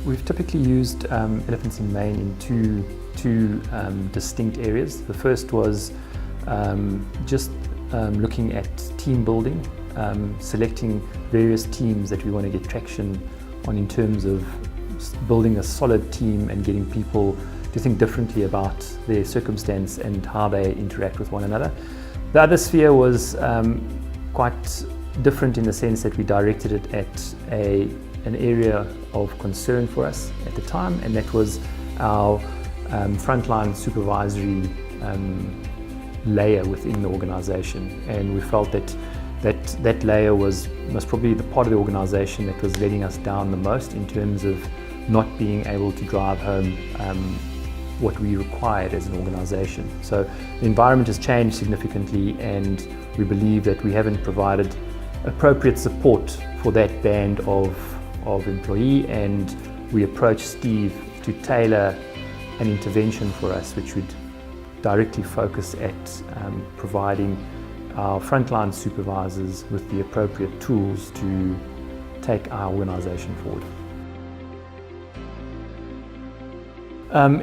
We've typically used Elephants in Maine in two distinct areas. The first was just looking at team building, selecting various teams that we want to get traction on in terms of building a solid team and getting people to think differently about their circumstance and how they interact with one another. The other sphere was quite different in the sense that we directed it at an area of concern for us at the time, and that was our frontline supervisory layer within the organisation. And we felt that layer was probably the part of the organisation that was letting us down the most in terms of not being able to drive home what we required as an organisation. So the environment has changed significantly, and we believe that we haven't provided appropriate support for that band of employee, and we approached Steve to tailor an intervention for us which would directly focus at providing our frontline supervisors with the appropriate tools to take our organisation forward.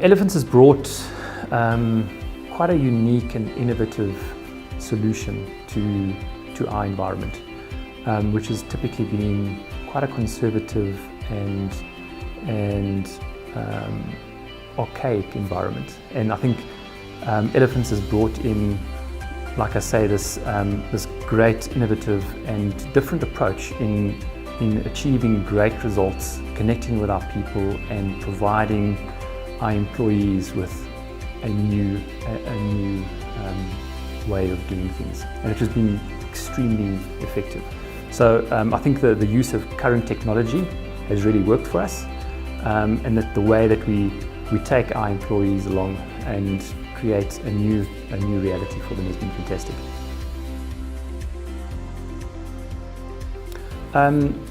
Elephants has brought quite a unique and innovative solution to our environment, which has typically been quite a conservative and archaic environment. And I think Elephants has brought in, like I say, this great, innovative and different approach in achieving great results, connecting with our people and providing our employees with a new way of doing things, and it has been extremely effective. So I think the use of current technology has really worked for us, and that the way that we take our employees along and create a new reality for them has been fantastic.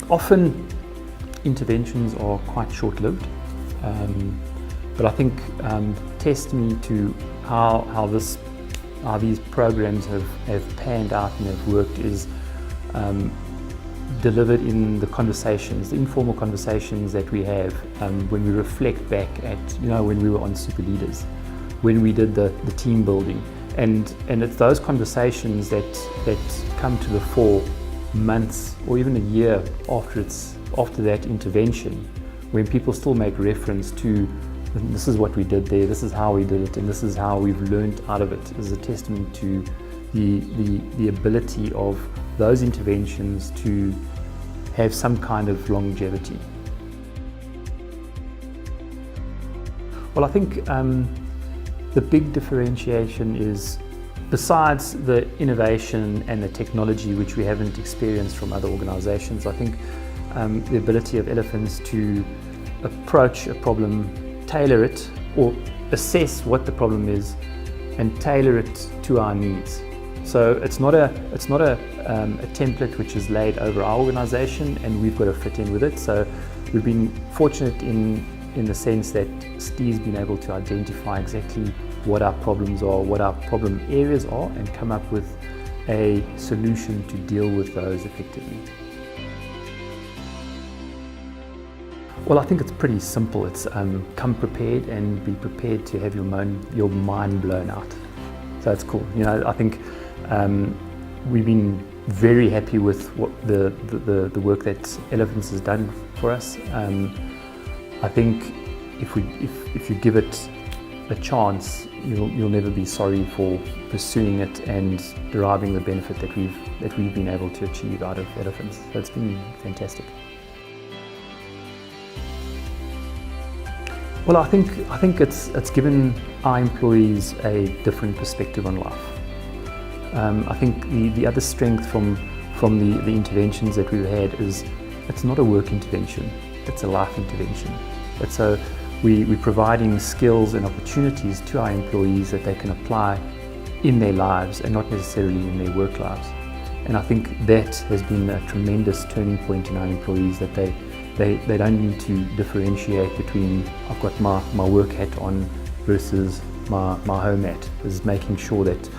Often interventions are quite short-lived, but I think testimony to how these programs have panned out and have worked is delivered in the conversations, the informal conversations that we have when we reflect back at, when we were on Super Leaders, when we did the team building, and it's those conversations that come to the fore months or even a year after that intervention, when people still make reference to, this is what we did there, this is how we did it, and this is how we've learned out of it, is a testament to the ability of those interventions to have some kind of longevity. Well, I think the big differentiation is, besides the innovation and the technology which we haven't experienced from other organisations, I think the ability of Elephants to approach a problem, tailor it, or assess what the problem is and tailor it to our needs. So it's not a template which is laid over our organisation and we've got to fit in with it. So we've been fortunate in the sense that Steve's been able to identify exactly what our problems are, what our problem areas are, and come up with a solution to deal with those effectively. Well, I think it's pretty simple. It's come prepared and be prepared to have your mind blown out. So it's cool. I think we've been very happy with what the work that Elephants has done for us. I think if you give it a chance, you'll never be sorry for pursuing it and deriving the benefit that we've been able to achieve out of Elephants. So it's been fantastic. Well, I think it's given our employees a different perspective on life. I think the other strength from the interventions that we've had is it's not a work intervention, it's a life intervention. And so we're providing skills and opportunities to our employees that they can apply in their lives and not necessarily in their work lives. And I think that has been a tremendous turning point in our employees, that they don't need to differentiate between, I've got my work hat on versus my home hat. Is making sure that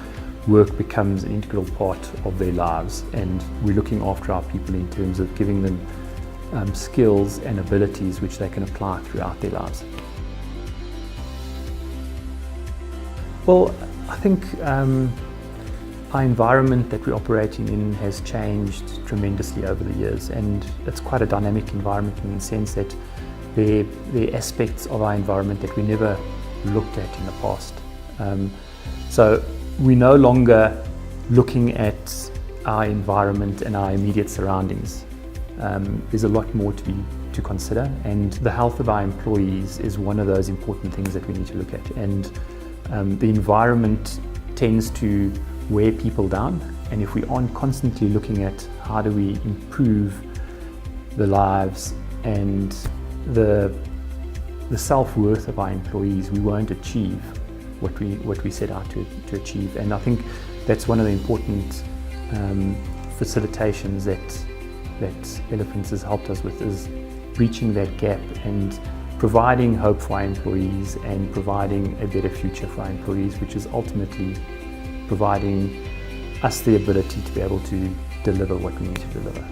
work becomes an integral part of their lives, and we're looking after our people in terms of giving them skills and abilities which they can apply throughout their lives. Well, I think our environment that we're operating in has changed tremendously over the years, and it's quite a dynamic environment in the sense that there are aspects of our environment that we never looked at in the past. So we're no longer looking at our environment and our immediate surroundings. There's a lot more to consider, and the health of our employees is one of those important things that we need to look at. And the environment tends to wear people down, and if we aren't constantly looking at how do we improve the lives and the self-worth of our employees, we won't achieve what we set out to achieve. And I think that's one of the important facilitations that Elephants has helped us with, is reaching that gap and providing hope for our employees and providing a better future for our employees, which is ultimately providing us the ability to be able to deliver what we need to deliver.